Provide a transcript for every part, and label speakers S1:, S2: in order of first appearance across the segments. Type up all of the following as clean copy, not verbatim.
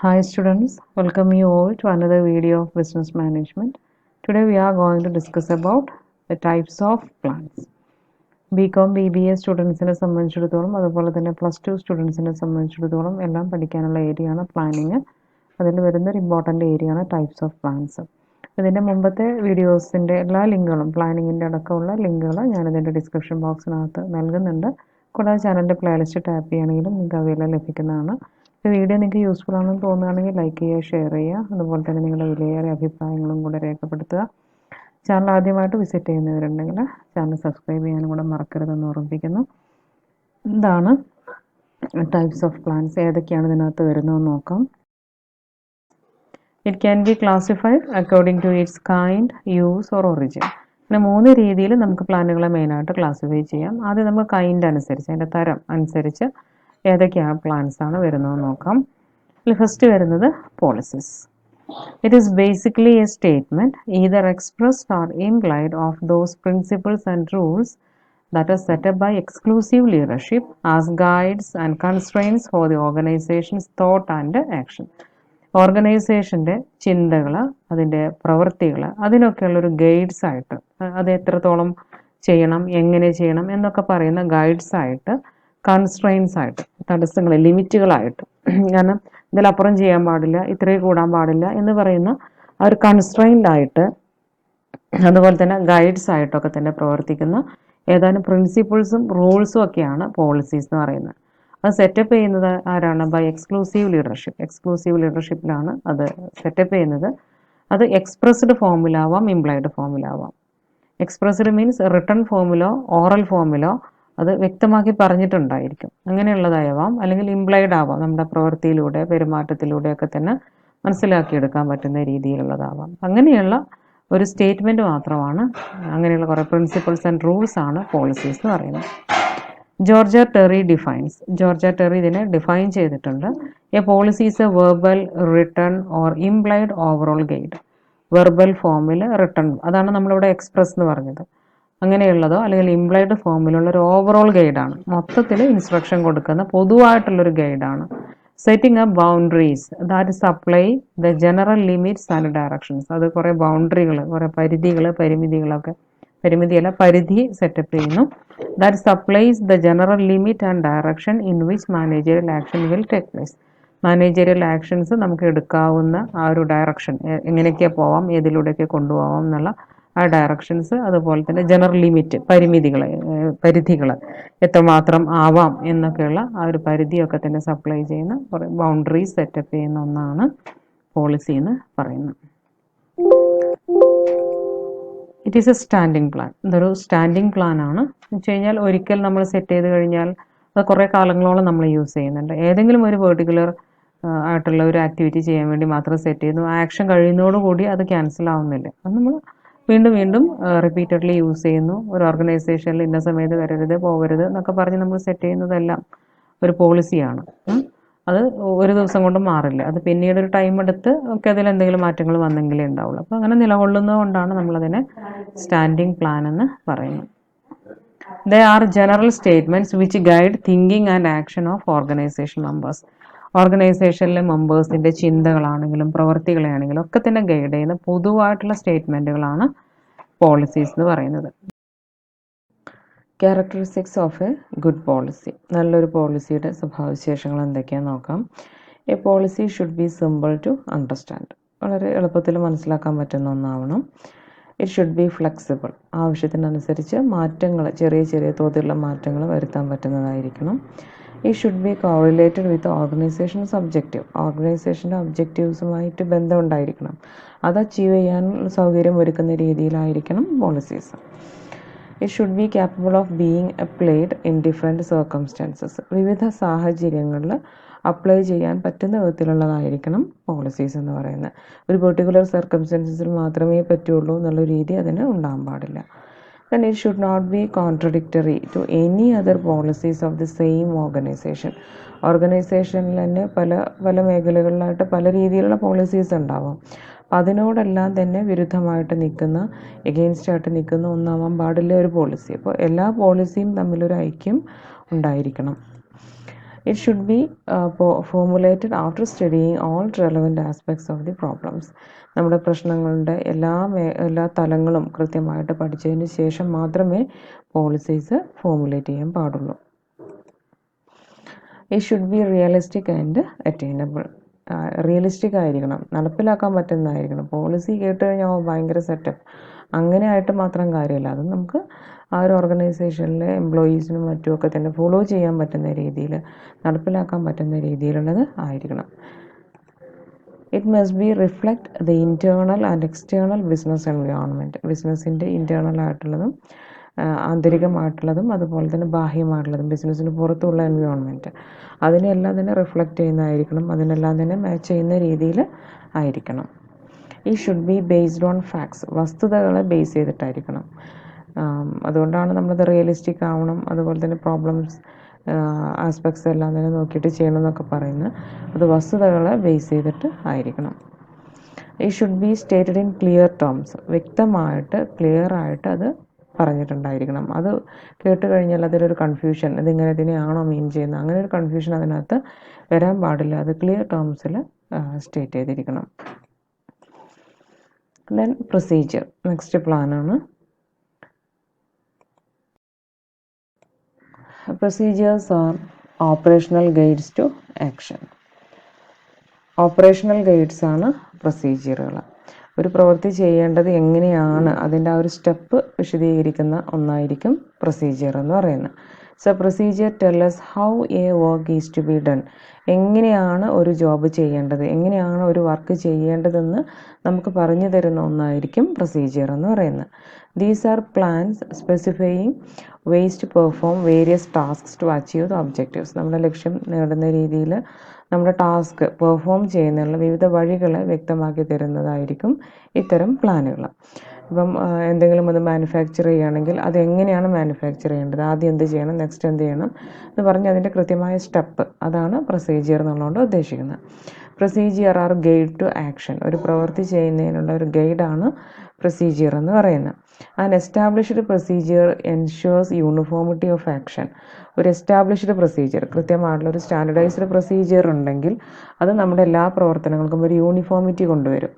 S1: Hi students, welcome you all to another video of business management. Today we are going to discuss about the types of plans. BCom, BBA സ്റ്റുഡൻസിനെ സംബന്ധിച്ചിടത്തോളം അതുപോലെ തന്നെ +2 സ്റ്റുഡൻസിനെ സംബന്ധിച്ചിടത്തോളം എല്ലാം പഠിക്കാനുള്ള ഏരിയയാണ് planning. അതിൽ വരുന്നൊരു ഇമ്പോർട്ടൻ്റ് ഏരിയയാണ് ടൈപ്സ് ഓഫ് പ്ലാൻസ്. ഇതിൻ്റെ മുമ്പത്തെ വീഡിയോസിൻ്റെ എല്ലാ ലിങ്കുകളും പ്ലാനിങ്ങിൻ്റെ അടക്കമുള്ള ലിങ്കുകൾ ഞാനിതിൻ്റെ ഡിസ്ക്രിപ്ഷൻ ബോക്സിനകത്ത് നൽകുന്നുണ്ട്. കൂടാതെ ചാനലിൻ്റെ പ്ലേലിസ്റ്റ് ടാപ്പ് ചെയ്യുകയാണെങ്കിലും നിങ്ങൾക്ക് അവയെല്ലാം ലഭിക്കുന്നതാണ്. ഈ വീഡിയോ നിങ്ങൾക്ക് യൂസ്ഫുൾ ആണെന്ന് തോന്നുകയാണെങ്കിൽ ലൈക്ക് ചെയ്യുക, ഷെയർ ചെയ്യുക, അതുപോലെ തന്നെ നിങ്ങളുടെ വിലയേറിയ അഭിപ്രായങ്ങളും കൂടെ രേഖപ്പെടുത്തുക. ചാനൽ ആദ്യമായിട്ട് വിസിറ്റ് ചെയ്യുന്നവരുണ്ടെങ്കിൽ ചാനൽ സബ്സ്ക്രൈബ് ചെയ്യാനും കൂടെ മറക്കരുതെന്ന് ഓർമ്മിപ്പിക്കുന്നു. എന്താണ് ടൈപ്സ് ഓഫ് പ്ലാൻസ്, ഏതൊക്കെയാണ് ഇതിനകത്ത് വരുന്നതെന്ന് നോക്കാം. It can be classified according to its kind, use or origin. പിന്നെ 3 രീതിയിൽ നമുക്ക് പ്ലാനുകളെ മെയിനായിട്ട് ക്ലാസിഫൈ ചെയ്യാം. ആദ്യം നമുക്ക് കൈൻഡ് അനുസരിച്ച്, അതിൻ്റെ തരം അനുസരിച്ച് ഏതൊക്കെയാണ് പ്ലാൻസ് ആണ് വരുന്നതെന്ന് നോക്കാം. ഇതിൽ ഫസ്റ്റ് വരുന്നത് policies. It is basically a statement, either expressed or implied, of those principles and rules that are set up by exclusive leadership as guides and constraints for the organization's thought and action. ഓർഗനൈസേഷൻ്റെ ചിന്തകൾ, അതിൻ്റെ പ്രവൃത്തികൾ, അതിനൊക്കെയുള്ളൊരു guides ആയിട്ട്, അത് എത്രത്തോളം ചെയ്യണം, എങ്ങനെ ചെയ്യണം എന്നൊക്കെ പറയുന്ന ഗൈഡ്സ് ആയിട്ട്, കൺസ്ട്രെയിൻസ് ആയിട്ട്, തടസ്സങ്ങൾ, ലിമിറ്റുകളായിട്ട്, കാരണം ഇതിലപ്പുറം ചെയ്യാൻ പാടില്ല, ഇത്രയും കൂടാൻ പാടില്ല എന്ന് പറയുന്ന ആ ഒരു കൺസ്ട്രെയിൻഡ് ആയിട്ട്, അതുപോലെ തന്നെ ഗൈഡ്സ് ആയിട്ടൊക്കെ തന്നെ പ്രവർത്തിക്കുന്ന ഏതാനും പ്രിൻസിപ്പിൾസും റൂൾസും ഒക്കെയാണ് പോളിസീസ് എന്ന് പറയുന്നത്. അത് സെറ്റപ്പ് ചെയ്യുന്നത് ആരാണ്? By exclusive leadership. എക്സ്ക്ലൂസീവ് ലീഡർഷിപ്പിലാണ് അത് സെറ്റപ്പ് ചെയ്യുന്നത്. അത് എക്സ്പ്രസ്ഡ് ഫോമിലാവാം, ഇംപ്ലൈഡ് ഫോമിലാവാം. എക്സ്പ്രസ്ഡ് മീൻസ് റിട്ടൺ ഫോമിലോ ഓറൽ ഫോമിലോ അത് വ്യക്തമാക്കി പറഞ്ഞിട്ടുണ്ടായിരിക്കും, അങ്ങനെയുള്ളതാവാം. അല്ലെങ്കിൽ ഇംപ്ലൈഡ് ആവാം, നമ്മുടെ പ്രവൃത്തിയിലൂടെ പെരുമാറ്റത്തിലൂടെയൊക്കെ തന്നെ മനസ്സിലാക്കിയെടുക്കാൻ പറ്റുന്ന രീതിയിലുള്ളതാവാം. അങ്ങനെയുള്ള ഒരു സ്റ്റേറ്റ്മെൻറ്റ് മാത്രമാണ്, അങ്ങനെയുള്ള കുറേ പ്രിൻസിപ്പിൾസ് ആൻഡ് റൂൾസ് ആണ് പോളിസീസ് എന്ന് പറയുന്നത്. ജോർജ ടെറി ഡിഫൈൻസ്. ജോർജ ടെറി ഇതിനെ ഡിഫൈൻ ചെയ്തിട്ടുണ്ട്. A policy is A verbal, written or implied overall guide. Verbal ഫോമിൽ, റിട്ടൺ, അതാണ് നമ്മളിവിടെ എക്സ്പ്രസ് എന്ന് പറഞ്ഞത്, അങ്ങനെയുള്ളതോ അല്ലെങ്കിൽ ഇംപ്ലൈഡ് ഫോമിലുള്ള ഒരു ഓവറോൾ ഗൈഡാണ്. മൊത്തത്തിൽ ഇൻസ്ട്രക്ഷൻ കൊടുക്കുന്ന പൊതുവായിട്ടുള്ളൊരു ഗൈഡാണ്. Setting up boundaries that supply the general limits and directions. അത് കുറേ ബൗണ്ടറികൾ, കുറേ പരിധികൾ, പരിധി സെറ്റപ്പ് ചെയ്യുന്നു. That supplies the general limit and direction in which managerial action will take place. Managerial actions നമുക്ക് എടുക്കാവുന്ന ആ ഒരു ഡയറക്ഷൻ, എങ്ങനെയൊക്കെ പോവാം, ഏതിലൂടെയൊക്കെ കൊണ്ടുപോകാം എന്നുള്ള ആ ഡയറക്ഷൻസ്, അതുപോലെ തന്നെ ജനറൽ ലിമിറ്റ്, പരിധികൾ എത്രമാത്രം ആവാം എന്നൊക്കെയുള്ള ആ ഒരു പരിധിയൊക്കെ തന്നെ സപ്ലൈ ചെയ്യുന്ന കുറേ ബൗണ്ടറീസ് സെറ്റപ്പ് ചെയ്യുന്ന ഒന്നാണ് പോളിസി എന്ന് പറയുന്നത്. It is A standing plan. ഇതൊരു സ്റ്റാൻഡിങ് പ്ലാൻ ആണ് എന്ന് വെച്ച് കഴിഞ്ഞാൽ ഒരിക്കൽ നമ്മൾ സെറ്റ് ചെയ്ത് കഴിഞ്ഞാൽ അത് കുറേ കാലങ്ങളോളം നമ്മൾ യൂസ് ചെയ്യുന്നുണ്ട്. ഏതെങ്കിലും ഒരു പെർട്ടിക്കുലർ ആയിട്ടുള്ള ഒരു ആക്ടിവിറ്റി ചെയ്യാൻ വേണ്ടി മാത്രം സെറ്റ് ചെയ്യുന്നു, ആക്ഷൻ കഴിയുന്നതോടുകൂടി അത് ക്യാൻസൽ ആവുന്നില്ല. അത് നമ്മൾ വീണ്ടും വീണ്ടും റിപ്പീറ്റഡ്ലി യൂസ് ചെയ്യുന്നു. ഒരു ഓർഗനൈസേഷനിൽ ഇന്ന സമയത്ത് വരരുത്, പോകരുത് എന്നൊക്കെ പറഞ്ഞ് നമ്മൾ സെറ്റ് ചെയ്യുന്നതെല്ലാം ഒരു പോളിസിയാണ്. അത് ഒരു ദിവസം കൊണ്ട് മാറില്ല, അത് പിന്നീട് ഒരു ടൈം എടുത്ത് ഒക്കെ അതിൽ എന്തെങ്കിലും മാറ്റങ്ങൾ വന്നെങ്കിലേ ഉണ്ടാവുള്ളൂ. അപ്പോൾ അങ്ങനെ നിലകൊള്ളുന്നത് കൊണ്ടാണ് നമ്മളതിനെ സ്റ്റാൻഡിങ് പ്ലാൻ എന്ന് പറയുന്നത്. They are general statements which guide thinking and action of organization members. ഓർഗനൈസേഷനിലെ മെമ്പേഴ്സിൻ്റെ ചിന്തകളാണെങ്കിലും പ്രവർത്തികളാണെങ്കിലും ഒക്കെ തന്നെ ഗൈഡ് ചെയ്യുന്ന പൊതുവായിട്ടുള്ള സ്റ്റേറ്റ്മെൻറ്റുകളാണ് പോളിസീസ് എന്ന് പറയുന്നത്. Characteristics of a good policy. നല്ലൊരു പോളിസിയുടെ സ്വഭാവവിശേഷങ്ങൾ എന്തൊക്കെയാണെന്ന് നോക്കാം. A policy should be simple to understand. വളരെ എളുപ്പത്തിൽ മനസ്സിലാക്കാൻ പറ്റുന്ന ഒന്നാവണം. It should be flexible. ആവശ്യത്തിനനുസരിച്ച് മാറ്റങ്ങൾ, ചെറിയ ചെറിയ തോതിലുള്ള മാറ്റങ്ങൾ വരുത്താൻ പറ്റുന്നതായിരിക്കണം. It should be correlated with organisation's objective. ഓർഗനൈസേഷൻ്റെ ഒബ്ജക്റ്റീവ്സുമായിട്ട് ബന്ധമുണ്ടായിരിക്കണം. അത് അച്ചീവ് ചെയ്യാൻ സൗകര്യം ഒരുക്കുന്ന രീതിയിലായിരിക്കണം policies. It should be capable of being applied in different circumstances. വിവിധ സാഹചര്യങ്ങളിൽ അപ്ലൈ ചെയ്യാൻ പറ്റുന്ന വിധത്തിലുള്ളതായിരിക്കണം പോളിസീസ് എന്ന് പറയുന്നത്. ഒരു പെർട്ടിക്കുലർ സർക്കംസ്റ്റൻസസിൽ മാത്രമേ പറ്റുള്ളൂ എന്നുള്ള രീതി അതിന് ഉണ്ടാകാൻ പാടില്ല. Then it should not be contradictory to any other policies of the same organization. ഓർഗനൈസേഷനിൽ തന്നെ പല മേഖലകളിലായിട്ട് പല രീതിയിലുള്ള പോളിസീസ് ഉണ്ടാവും. അപ്പം അതിനോടെല്ലാം തന്നെ വിരുദ്ധമായിട്ട് നിൽക്കുന്ന, എഗെയിൻസ്റ്റായിട്ട് നിൽക്കുന്ന ഒന്നാവാൻ പാടില്ല ഒരു പോളിസി. അപ്പോൾ എല്ലാ പോളിസിയും തമ്മിലൊരു ഐക്യം ഉണ്ടായിരിക്കണം. It should be formulated after studying all relevant aspects of the problems. നമ്മുടെ പ്രശ്നങ്ങളുടെ എല്ലാ തലങ്ങളും കൃത്യമായിട്ട് പഠിച്ചതിന് ശേഷം മാത്രമേ പോളിസീസ് ഫോർമുലേറ്റ് ചെയ്യാൻ പാടുള്ളൂ. It should be realistic and attainable. Realistic ആയിരിക്കണം, നടപ്പിലാക്കാൻ പറ്റുന്നതായിരിക്കണം. പോളിസി കേട്ട് കഴിഞ്ഞാൽ ഭയങ്കര സെറ്റപ്പ് അങ്ങനെ ആയിട്ട് മാത്രം കാര്യമില്ല. അത് നമുക്ക് ആ ഒരു ഓർഗനൈസേഷനിലെ എംപ്ലോയീസിനും മറ്റുമൊക്കെ തന്നെ ഫോളോ ചെയ്യാൻ പറ്റുന്ന രീതിയിൽ, നടപ്പിലാക്കാൻ പറ്റുന്ന രീതിയിലുള്ളത് ആയിരിക്കണം. It must be reflect the internal and external business environment. ബിസിനസ്സിൻ്റെ ഇൻറ്റേർണൽ ആയിട്ടുള്ളതും ആന്തരികമായിട്ടുള്ളതും അതുപോലെ തന്നെ ബാഹ്യമായിട്ടുള്ളതും ബിസിനസ്സിന് പുറത്തുള്ള എൻവയോൺമെൻറ്റ് അതിനെല്ലാം തന്നെ റിഫ്ലക്റ്റ് ചെയ്യുന്നതായിരിക്കണം. അതിനെല്ലാം തന്നെ മാച്ച് ചെയ്യുന്ന രീതിയിൽ ആയിരിക്കണം. ഈ should be based on facts. വസ്തുതകളെ ബേസ് ചെയ്തിട്ടായിരിക്കണം. അതുകൊണ്ടാണ് നമ്മളത് റിയലിസ്റ്റിക് ആവണം, അതുപോലെ തന്നെ പ്രോബ്ലംസ് ആസ്പെക്ട്സ് എല്ലാം തന്നെ നോക്കിയിട്ട് ചെയ്യണം എന്നൊക്കെ പറയുന്നത്. അത് വസ്തുതകളെ ബേസ് ചെയ്തിട്ട് ആയിരിക്കണം. ഈ should B stated in clear terms. വ്യക്തമായിട്ട് ക്ലിയർ ആയിട്ട് അത് പറഞ്ഞിട്ടുണ്ടായിരിക്കണം. അത് കേട്ട് കഴിഞ്ഞാൽ അതിലൊരു കൺഫ്യൂഷൻ, ഇതിങ്ങനെ ഇതിനെയാണോ മീൻ ചെയ്യുന്നത്, അങ്ങനെ ഒരു കൺഫ്യൂഷൻ അതിനകത്ത് വരാൻ പാടില്ല. അത് ക്ലിയർ ടേംസിൽ സ്റ്റേറ്റ് ചെയ്തിരിക്കണം. ദെൻ പ്രൊസീജിയർ, നെക്സ്റ്റ് പ്ലാനാണ്. Procedures are operational guides to action. Operational guides ആണ് പ്രൊസീജിയറുകൾ. ഒരു പ്രവൃത്തി ചെയ്യേണ്ടത് എങ്ങനെയാണ് അതിൻ്റെ ആ ഒരു സ്റ്റെപ്പ് വിശദീകരിക്കുന്ന ഒന്നായിരിക്കും പ്രൊസീജിയർ എന്ന് പറയുന്നത്. So procedure tell us how a work is to be done. എങ്ങനെയാണ് ഒരു ജോബ് ചെയ്യേണ്ടത്, എങ്ങനെയാണ് ഒരു വർക്ക് ചെയ്യേണ്ടതെന്ന് നമുക്ക് പറഞ്ഞു തരുന്ന ഒന്നായിരിക്കും പ്രൊസീജിയർ എന്ന് പറയുന്നത്. These are plans specifying ways to perform various tasks to achieve the objectives. നമ്മുടെ ലക്ഷ്യം നേടുന്ന രീതിയിൽ നമ്മുടെ ടാസ്ക് പെർഫോം ചെയ്യുന്നതിനുള്ള വിവിധ വഴികൾ വ്യക്തമാക്കി തരുന്നതായിരിക്കും ഇത്തരം പ്ലാനുകൾ. ഇപ്പം എന്തെങ്കിലും അത് മാനുഫാക്ചർ ചെയ്യുകയാണെങ്കിൽ അതെങ്ങനെയാണ് മാനുഫാക്ചർ ചെയ്യേണ്ടത്, ആദ്യം എന്ത് ചെയ്യണം, നെക്സ്റ്റ് എന്ത് ചെയ്യണം എന്ന് പറഞ്ഞ് അതിൻ്റെ കൃത്യമായ സ്റ്റെപ്പ്, അതാണ് പ്രൊസീജിയർ എന്നുള്ളതുകൊണ്ട് ഉദ്ദേശിക്കുന്നത്. Procedure are guide to action. ഒരു പ്രവൃത്തി ചെയ്യുന്നതിനുള്ള ഒരു ഗൈഡാണ് പ്രൊസീജിയർ എന്ന് പറയുന്നത്. And established procedure ensures uniformity of action. ഒരു എസ്റ്റാബ്ലിഷ്ഡ് പ്രൊസീജിയർ, കൃത്യമായിട്ടുള്ള ഒരു സ്റ്റാൻഡർഡൈസ്ഡ് പ്രൊസീജിയർ ഉണ്ടെങ്കിൽ അത് നമ്മുടെ എല്ലാ പ്രവർത്തനങ്ങൾക്കും ഒരു യൂണിഫോമിറ്റി കൊണ്ടുവരും.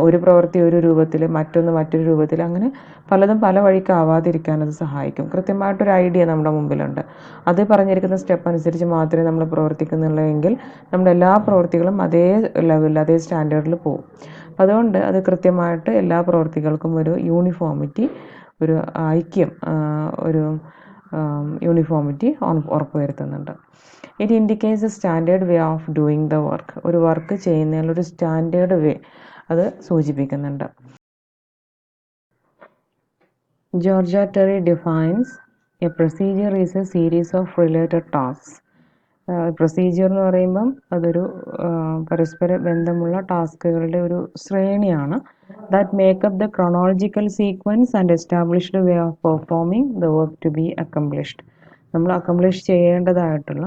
S1: ഒരു പ്രവൃത്തി ഒരു രൂപത്തിൽ, മറ്റൊരു രൂപത്തിൽ, അങ്ങനെ പലതും പല വഴിക്കാവാതിരിക്കാൻ അത് സഹായിക്കും. കൃത്യമായിട്ടൊരു ഐഡിയ നമ്മുടെ മുമ്പിലുണ്ട്, അത് പറഞ്ഞിരിക്കുന്ന സ്റ്റെപ്പ് അനുസരിച്ച് മാത്രമേ നമ്മൾ പ്രവർത്തിക്കുന്നുള്ളെങ്കിൽ നമ്മുടെ എല്ലാ പ്രവൃത്തികളും അതേ ലെവലിൽ അതേ സ്റ്റാൻഡേർഡിൽ പോകും. അതുകൊണ്ട് അത് കൃത്യമായിട്ട് എല്ലാ പ്രവൃത്തികൾക്കും ഒരു യൂണിഫോമിറ്റി, ഒരു ഐക്യം, ഒരു യൂണിഫോമിറ്റി ഉറപ്പുവരുത്തുന്നുണ്ട്. It indicates a standard way of doing the work. ഒരു വർക്ക് ചെയ്യുന്നതിലൊരു സ്റ്റാൻഡേർഡ് വേ അത് സൂചിപ്പിക്കുന്നുണ്ട്. George Terry defines a procedure is a series of related tasks. Procedure എന്ന് പറയുമ്പം അതൊരു പരസ്പര ബന്ധമുള്ള ടാസ്കുകളുടെ ഒരു ശ്രേണിയാണ്. That make up the chronological sequence and established way of performing the work to be accomplished. നമ്മൾ അക്കംപ്ലിഷ് ചെയ്യേണ്ടതായിട്ടുള്ള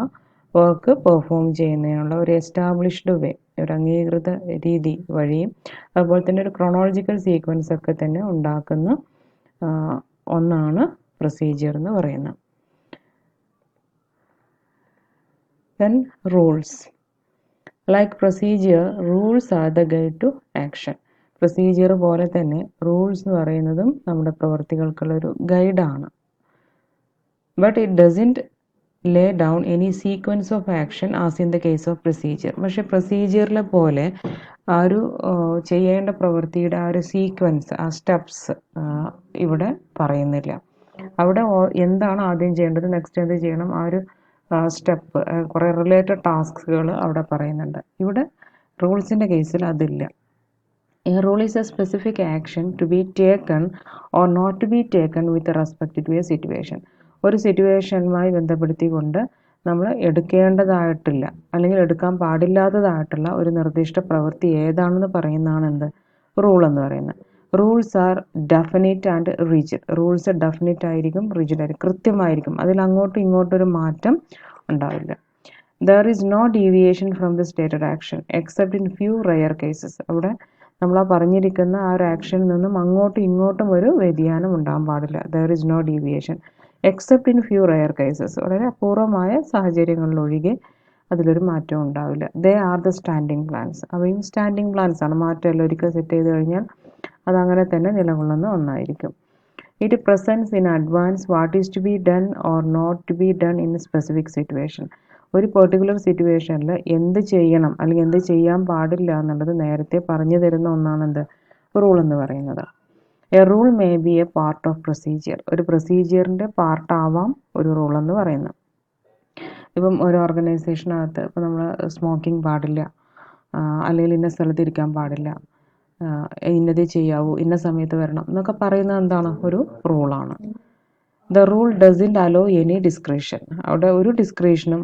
S1: വർക്ക് പെർഫോം ചെയ്യുന്നതിനുള്ള ഒരു എസ്റ്റാബ്ലിഷ്ഡ് വേ, ഒരു അംഗീകൃത രീതി വഴിയും അതുപോലെ തന്നെ ഒരു ക്രോണോളജിക്കൽ സീക്വൻസ് ഒക്കെ തന്നെ ഉണ്ടാക്കുന്ന ഒന്നാണ് പ്രൊസീജിയർ എന്ന് പറയുന്നത്. Then rules. Like procedure, rules are the guide to action. Procedure പോലെ തന്നെ റൂൾസ് എന്ന് പറയുന്നതും നമ്മുടെ പ്രവർത്തികൾക്കുള്ള ഒരു ഗൈഡാണ്. But it doesn't lay down any sequence of action as in the case of procedure. പക്ഷേ പ്രൊസീജിയറിലെ പോലെ ആ ഒരു ചെയ്യേണ്ട പ്രവൃത്തിയുടെ ആ ഒരു സീക്വൻസ്, ആ സ്റ്റെപ്സ് ഇവിടെ പറയുന്നില്ല. അവിടെ എന്താണ് ആദ്യം ചെയ്യേണ്ടത്, നെക്സ്റ്റ് എന്ത് ചെയ്യണം, ആ ഒരു സ്റ്റെപ്പ്, കുറേ റിലേറ്റഡ് ടാസ്കുകൾ അവിടെ പറയുന്നുണ്ട്. ഇവിടെ റൂൾസിൻ്റെ കേസിൽ അതില്ല. A rule is a specific action to be taken or not to be taken with respect to a situation. ഒരു സിറ്റുവേഷനുമായി ബന്ധപ്പെടുത്തിക്കൊണ്ട് നമ്മൾ എടുക്കേണ്ടതായിട്ടില്ല അല്ലെങ്കിൽ എടുക്കാൻ പാടില്ലാത്തതായിട്ടുള്ള ഒരു നിർദ്ദിഷ്ട പ്രവൃത്തി ഏതാണെന്ന് പറയുന്നതാണ് എന്ത്, റൂൾ എന്ന് പറയുന്നത്. Rules are definite and rigid. Rules definite ആയിരിക്കും, റിജിഡ് ആയിരിക്കും, കൃത്യമായിരിക്കും. അതിൽ അങ്ങോട്ടും ഇങ്ങോട്ടും ഒരു മാറ്റം ഉണ്ടാവില്ല. There is no deviation from the stated action except in few rare cases. അവിടെ നമ്മൾ ആ പറഞ്ഞിരിക്കുന്ന ആ ഒരു ആക്ഷനിൽ നിന്നും അങ്ങോട്ടും ഇങ്ങോട്ടും ഒരു വ്യതിയാനം ഉണ്ടാകാൻ പാടില്ല. There is no deviation. Except in few rare cases, വളരെ അപൂർവമായ സാഹചര്യങ്ങളിലൊഴികെ അതിലൊരു മാറ്റവും ഉണ്ടാവില്ല. They are the standing plans. അവയും സ്റ്റാൻഡിങ് പ്ലാൻസ് ആണ്, മാറ്റമല്ല. ഒരിക്കൽ സെറ്റ് ചെയ്ത് കഴിഞ്ഞാൽ അതങ്ങനെ തന്നെ നിലകൊള്ളുന്ന ഒന്നായിരിക്കും. It presence in advance what is to be done or not to be done in specific situation. ഒരു പെർട്ടിക്കുലർ സിറ്റുവേഷനിൽ എന്ത് ചെയ്യണം അല്ലെങ്കിൽ എന്ത് ചെയ്യാൻ പാടില്ല എന്നുള്ളത് നേരത്തെ പറഞ്ഞു തരുന്ന ഒന്നാണ് എന്ത്, റൂൾ എന്ന് പറയുന്നത്. A rule may be A part of procedure. ഒരു പ്രൊസീജിയറിൻ്റെ പാർട്ടാവാം ഒരു റൂൾ എന്ന് പറയുന്നത്. ഇപ്പം ഒരു ഓർഗനൈസേഷനകത്ത് ഇപ്പം നമ്മൾ സ്മോക്കിംഗ് പാടില്ല, അല്ലെങ്കിൽ ഇന്ന സ്ഥലത്ത് ഇരിക്കാൻ പാടില്ല, ഇന്നതേ ചെയ്യാവൂ, ഇന്ന സമയത്ത് വരണം എന്നൊക്കെ പറയുന്നത് എന്താണ്, ഒരു റൂളാണ്. The rule doesn't allow any discretion. അവിടെ ഒരു ഡിസ്ക്രിഷനും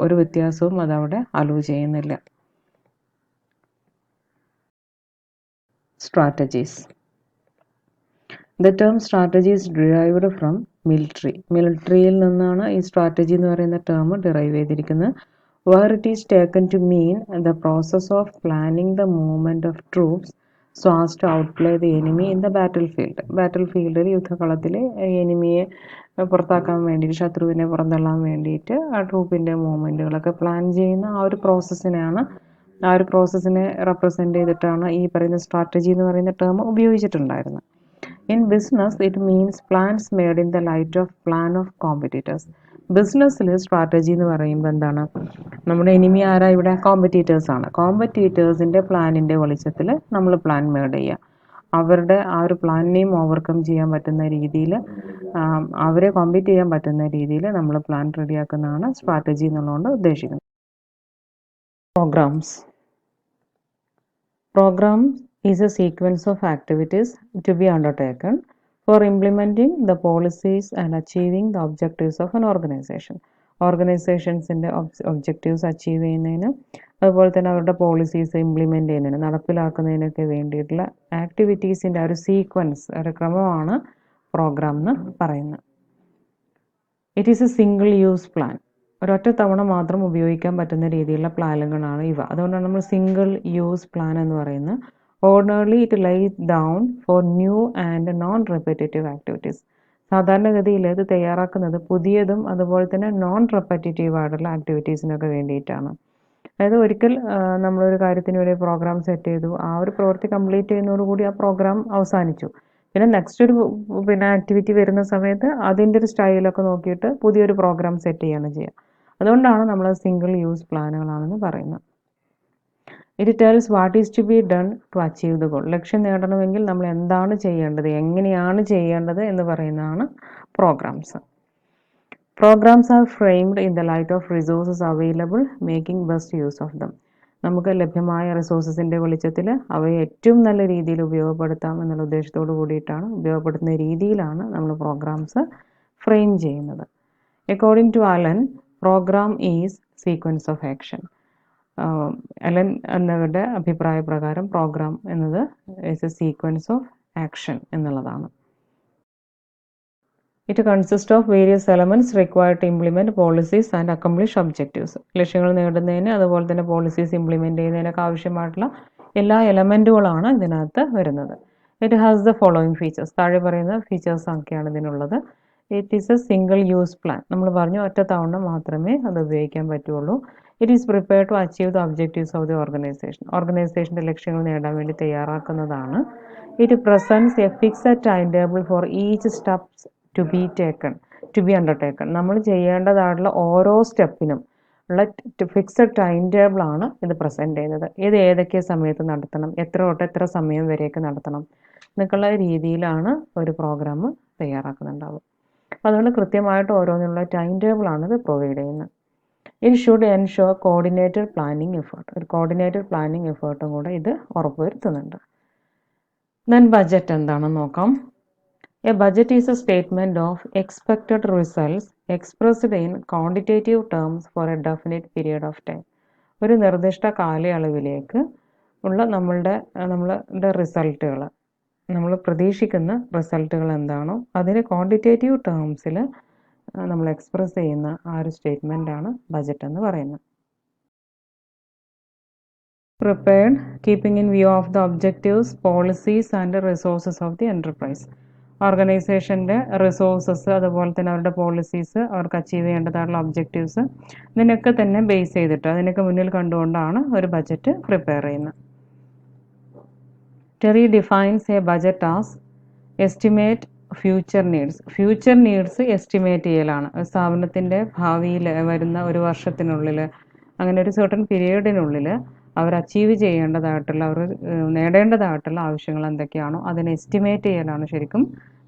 S1: ഒരു വ്യത്യാസവും അതവിടെ അലോ ചെയ്യുന്നില്ല. Strategies. The term strategy is derived from military. മിലിറ്ററിയിൽ നിന്നാണ് ഈ സ്ട്രാറ്റജി എന്ന് പറയുന്ന ടേം ഡിറൈവ് ചെയ്തിരിക്കുന്നത്. Where it is taken to mean the process of planning the movement of troops so as to outplay the enemy in the battle field. Battle ഫീൽഡിൽ, യുദ്ധകളത്തിൽ എനിമിയെ പുറത്താക്കാൻ വേണ്ടിയിട്ട്, ശത്രുവിനെ പുറന്തള്ളാൻ വേണ്ടിയിട്ട് ആ ട്രൂപ്പിൻ്റെ മൂവ്മെൻറ്റുകളൊക്കെ പ്ലാൻ ചെയ്യുന്ന ആ ഒരു പ്രോസസ്സിനെയാണ്, ആ ഒരു പ്രോസസ്സിനെ റെപ്രസെൻ്റ് ചെയ്തിട്ടാണ് ഈ പറയുന്ന സ്ട്രാറ്റജി എന്ന് പറയുന്ന ടേം ഉപയോഗിച്ചിട്ടുണ്ടായിരുന്നത്. In business it means plans made in the light of plan of competitors. ബിസിനസ്സിൽ സ്ട്രാറ്റജി എന്ന് പറയുമ്പോൾ എന്താണ്, നമ്മുടെ എനിമി ആരാ ഇവിടെ, കോമ്പറ്റീറ്റേഴ്സാണ്. കോമ്പറ്റീറ്റേഴ്സിൻ്റെ പ്ലാനിൻ്റെ വെളിച്ചത്തിൽ നമ്മൾ പ്ലാൻ മെയ്ഡ് ചെയ്യുക. അവരുടെ ആ ഒരു പ്ലാനിനെയും ഓവർകം ചെയ്യാൻ പറ്റുന്ന രീതിയിൽ, അവരെ കോമ്പീറ്റ് ചെയ്യാൻ പറ്റുന്ന രീതിയിൽ നമ്മൾ പ്ലാൻ റെഡിയാക്കുന്നതാണ് സ്ട്രാറ്റജി എന്നുള്ളതുകൊണ്ട് ഉദ്ദേശിക്കുന്നത്. Programmes. Program is a sequence of activities to be undertaken for implementing the policies and achieving the objectives of an organization. ഓർഗനൈസേഷൻസിൻ്റെ ഒബ്ജക്റ്റീവ്സ് അച്ചീവ് ചെയ്യുന്നതിന്, അതുപോലെ തന്നെ അവരുടെ പോളിസീസ് ഇംപ്ലിമെൻ്റ് ചെയ്യുന്നതിന്, നടപ്പിലാക്കുന്നതിനൊക്കെ വേണ്ടിയിട്ടുള്ള ആക്ടിവിറ്റീസിൻ്റെ ഒരു സീക്വൻസ്, ഒരു ക്രമമാണ് പ്രോഗ്രാം എന്ന് പറയുന്നത്. It is a single use plan. ഒരൊറ്റ തവണ മാത്രം ഉപയോഗിക്കാൻ പറ്റുന്ന രീതിയിലുള്ള പ്ലാനുകളാണ് ഇവ. അതുകൊണ്ടാണ് നമ്മൾ സിംഗിൾ യൂസ് പ്ലാൻ എന്ന് പറയുന്നത്. Ordinarily it lies down for new and non repetitive activities. സാധാരണഗതിയിൽ ഇത് തയ്യാറാക്കുന്നത് പുതിയതും അതുപോലെ തന്നെ നോൺ റിപ്പറ്റേറ്റീവ് ആയിട്ടുള്ള ആക്ടിവിറ്റീസിനൊക്കെ വേണ്ടിയിട്ടാണ്. അതായത് ഒരിക്കൽ നമ്മളൊരു കാര്യത്തിന് വേണ്ടി പ്രോഗ്രാം സെറ്റ് ചെയ്തു, ആ ഒരു പ്രവൃത്തി കംപ്ലീറ്റ് ചെയ്യുന്നതോടുകൂടി ആ പ്രോഗ്രാം അവസാനിച്ചു. പിന്നെ നെക്സ്റ്റ് ഒരു ആക്ടിവിറ്റി വരുന്ന സമയത്ത് അതിൻ്റെ ഒരു സ്റ്റൈലൊക്കെ നോക്കിയിട്ട് പുതിയൊരു പ്രോഗ്രാം സെറ്റ് ചെയ്യാണ് ചെയ്യുക. അതുകൊണ്ടാണ് നമ്മൾ സിംഗിൾ യൂസ് പ്ലാനുകളാണെന്ന് പറയുന്നത്. It tells what is to be done to achieve the goal. ലക്ഷ്യം നേടണമെങ്കിൽ നമ്മൾ എന്താണ് ചെയ്യേണ്ടത്, എങ്ങനെയാണ് ചെയ്യേണ്ടത് എന്ന് പറയുന്നതാണ് programmes. Programmes are framed in the light of resources available, making best use of them. നമുക്ക് ലഭ്യമായ റിസോഴ്സസിൻ്റെ വെളിച്ചത്തിൽ അവയെ ഏറ്റവും നല്ല രീതിയിൽ ഉപയോഗപ്പെടുത്താം എന്നുള്ള ഉദ്ദേശത്തോട് കൂടിയിട്ടാണ്, ഉപയോഗപ്പെടുത്തുന്ന രീതിയിലാണ് നമ്മൾ പ്രോഗ്രാംസ് ഫ്രെയിം ചെയ്യുന്നത്. According to Allen, program is sequence of action. Allen എന്നവരുടെ അഭിപ്രായ പ്രകാരം പ്രോഗ്രാം എന്നത് is a sequence of action എന്നുള്ളതാണ്. It consist of various elements required to implement policies and accomplish objectives. ലക്ഷ്യങ്ങൾ നേടുന്നതിന് അതുപോലെ തന്നെ പോളിസീസ് ഇംപ്ലിമെൻറ്റ് ചെയ്യുന്നതിനൊക്കെ ആവശ്യമായിട്ടുള്ള എല്ലാ എലമെൻറ്റുകളാണ് ഇതിനകത്ത് വരുന്നത്. It has the following features. താഴെ പറയുന്ന ഫീച്ചേഴ്സ് ഒക്കെയാണ് ഇതിനുള്ളത്. It is a single use plan. നമ്മൾ പറഞ്ഞു ഒറ്റ തവണ മാത്രമേ അത് ഉപയോഗിക്കാൻ പറ്റുള്ളൂ. It is prepared to achieve the objectives of the organization. ഓർഗനൈസേഷൻ്റെ ലക്ഷ്യങ്ങൾ നേടാൻ വേണ്ടി തയ്യാറാക്കുന്നതാണ്. It presents a fixed time table for each steps to be undertaken. നമ്മൾ ചെയ്യേണ്ടതായിട്ടുള്ള ഓരോ സ്റ്റെപ്പിനും ഉള്ള ഫിക്സഡ് ടൈം ടേബിളാണ് ഇത് പ്രസൻറ്റ് ചെയ്യുന്നത്. ഇത് ഏതൊക്കെ സമയത്ത് നടത്തണം, എത്ര തൊട്ട് എത്ര സമയം വരെയൊക്കെ നടത്തണം എന്നൊക്കെയുള്ള രീതിയിലാണ് ഒരു പ്രോഗ്രാം തയ്യാറാക്കുന്നുണ്ടാവുക. അപ്പോൾ അതുകൊണ്ട് കൃത്യമായിട്ട് ഓരോന്നിനുള്ള ടൈം ടേബിളാണ് ഇത് പ്രൊവൈഡ് ചെയ്യുന്നത്. It should ensure coordinated planning effort. ഒരു കോർഡിനേറ്റഡ് പ്ലാനിങ് എഫേർട്ടും കൂടെ ഇത് ഉറപ്പുവരുത്തുന്നുണ്ട്. ദെൻ ബഡ്ജറ്റ് എന്താണെന്ന് നോക്കാം. A budget is a statement of expected results expressed in quantitative terms for a definite period of time. ഒരു നിർദ്ദിഷ്ട കാലയളവിലേക്ക് ഉള്ള നമ്മളുടെ റിസൾട്ടുകൾ, നമ്മൾ പ്രതീക്ഷിക്കുന്ന റിസൾട്ടുകൾ എന്താണോ അതിന് ക്വാണ്ടിറ്റേറ്റീവ് ടേംസിൽ നമ്മൾ എക്സ്പ്രസ് ചെയ്യുന്ന ആ ഒരു സ്റ്റേറ്റ്മെൻറ്റാണ് ബജറ്റ് എന്ന് പറയുന്നത്. Prepared keeping in view of the objectives, policies and resources of the enterprise. ഓർഗനൈസേഷൻ്റെ റിസോഴ്സസ്, അതുപോലെ തന്നെ അവരുടെ പോളിസീസ്, അവർക്ക് അച്ചീവ് ചെയ്യേണ്ടതായിട്ടുള്ള ഒബ്ജക്റ്റീവ്സ്, ഇതിനൊക്കെ തന്നെ ബേസ് ചെയ്തിട്ട് അതിനൊക്കെ മുന്നിൽ കണ്ടുകൊണ്ടാണ് ഒരു ബജറ്റ് പ്രിപ്പയർ ചെയ്യുന്നത്. Terry defines A budget as estimate future needs. Future needs estimate ചെയ്യലാണ്. സ്ഥാപനത്തിൻ്റെ ഭാവിയിൽ വരുന്ന ഒരു വർഷത്തിനുള്ളിൽ, അങ്ങനെ ഒരു സർട്ടൺ പീരീഡിനുള്ളിൽ അവർ അച്ചീവ് ചെയ്യേണ്ടതായിട്ടുള്ള, അവർ നേടേണ്ടതായിട്ടുള്ള ആവശ്യങ്ങൾ എന്തൊക്കെയാണോ അതിനെ എസ്റ്റിമേറ്റ് ചെയ്യലാണ് ശരിക്കും